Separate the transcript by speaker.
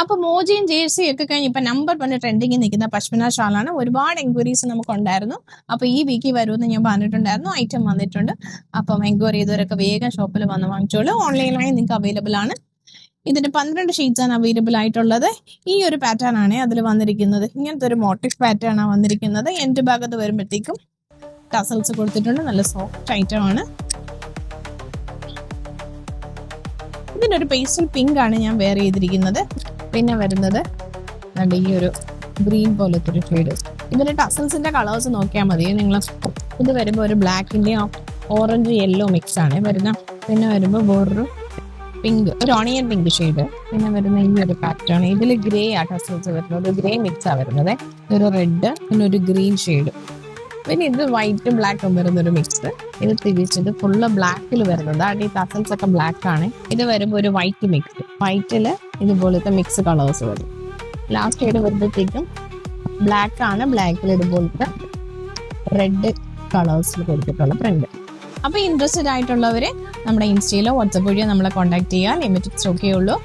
Speaker 1: അപ്പൊ മോജിയും ജേഴ്സിയും ഒക്കെ കഴിഞ്ഞ് ഇപ്പൊ നമ്പർ 1 ട്രെൻഡിങ്ങിൽ നിൽക്കുന്ന പശ്മിന ഷാളാണ്. ഒരുപാട് എൻക്വയറീസ് നമുക്ക് ഉണ്ടായിരുന്നു. അപ്പൊ ഈ വീക്കിൽ വരുമെന്ന് ഞാൻ പറഞ്ഞിട്ടുണ്ടായിരുന്നു. ഐറ്റം വന്നിട്ടുണ്ട്. അപ്പം എൻക്വയറി ചെയ്തവരൊക്കെ വേഗം ഷോപ്പിൽ വന്ന് വാങ്ങിച്ചോളൂ. ഓൺലൈനായി നിങ്ങൾക്ക് അവൈലബിൾ ആണ്. ഇതിന്റെ 12 ഷെയ്ഡ്സ് ആണ് അവൈലബിൾ ആയിട്ടുള്ളത്. ഈ ഒരു പാറ്റേൺ ആണ് അതിൽ വന്നിരിക്കുന്നത്. ഇങ്ങനത്തെ ഒരു മോട്ടീവ് പാറ്റേൺ ആണ് വന്നിരിക്കുന്നത്. എൻഡ് ഭാഗത്ത് വരുമ്പോഴത്തേക്കും ടസൽസ് കൊടുത്തിട്ടുണ്ട്. നല്ല സോഫ്റ്റ് ഐറ്റം ആണ്. ഇതിനൊരു പേസ്റ്റൽ പിങ്ക് ആണ് ഞാൻ വെയർ ചെയ്തിരിക്കുന്നത്. പിന്നെ വരുന്നത് ഈ ഒരു ഗ്രീൻ പോലത്തെ ഒരു ഷെയ്ഡ്. ഇതിന്റെ ടസൽസിന്റെ കളേഴ്സ് നോക്കിയാൽ മതി നിങ്ങൾ. ഇത് വരുമ്പോൾ ഒരു ബ്ലാക്കിന്റെ ഓറഞ്ച് യെല്ലോ മിക്സ് ആണ് വരുന്ന. പിന്നെ വരുമ്പോൾ വേറൊരു പിങ്ക്, ഒരു ഓണിയൻ പിങ്ക് ഷെയ്ഡ്. പിന്നെ വരുന്ന ഈ ഒരു പാറ്റേൺ. ഇതിൽ ഗ്രേ ആ ടസൽസ് വരുന്നത്. ഒരു ഗ്രേ മിക്സ് ആ വരുന്നത്. ഒരു റെഡ്, പിന്നെ ഒരു ഗ്രീൻ ഷെയ്ഡ്. പിന്നെ ഇത് വൈറ്റും ബ്ലാക്കും വരുന്നൊരു മിക്സ്. ഇത് തിരിച്ചത് ഫുള്ള് ബ്ലാക്കിൽ വരുന്നത്. ഈ ടസൽസ് ഒക്കെ ബ്ലാക്ക് ആണ്. ഇത് വരുമ്പോൾ ഒരു വൈറ്റ് മിക്സ്. വൈറ്റില് ഇതുപോലത്തെ മിക്സ് കളേഴ്സ് വരും. ലാസ്റ്റ് ഷെയ്ഡ് വരുമ്പോഴത്തേക്കും ബ്ലാക്ക് ആണ്. ബ്ലാക്കിൽ ഇതുപോലത്തെ റെഡ് കളേഴ്സിൽ കൊടുത്തിട്ടുള്ള പ്രിന്റ്. അപ്പൊ ഇൻട്രസ്റ്റഡ് ആയിട്ടുള്ളവര് നമ്മുടെ ഇൻസ്റ്റയിലോ വാട്സപ്പ് വഴിയോ നമ്മളെ കോൺടാക്ട് ചെയ്യാൻ. ലിമിറ്റഡ് സ്റ്റോക്കേ ഉള്ളൂ.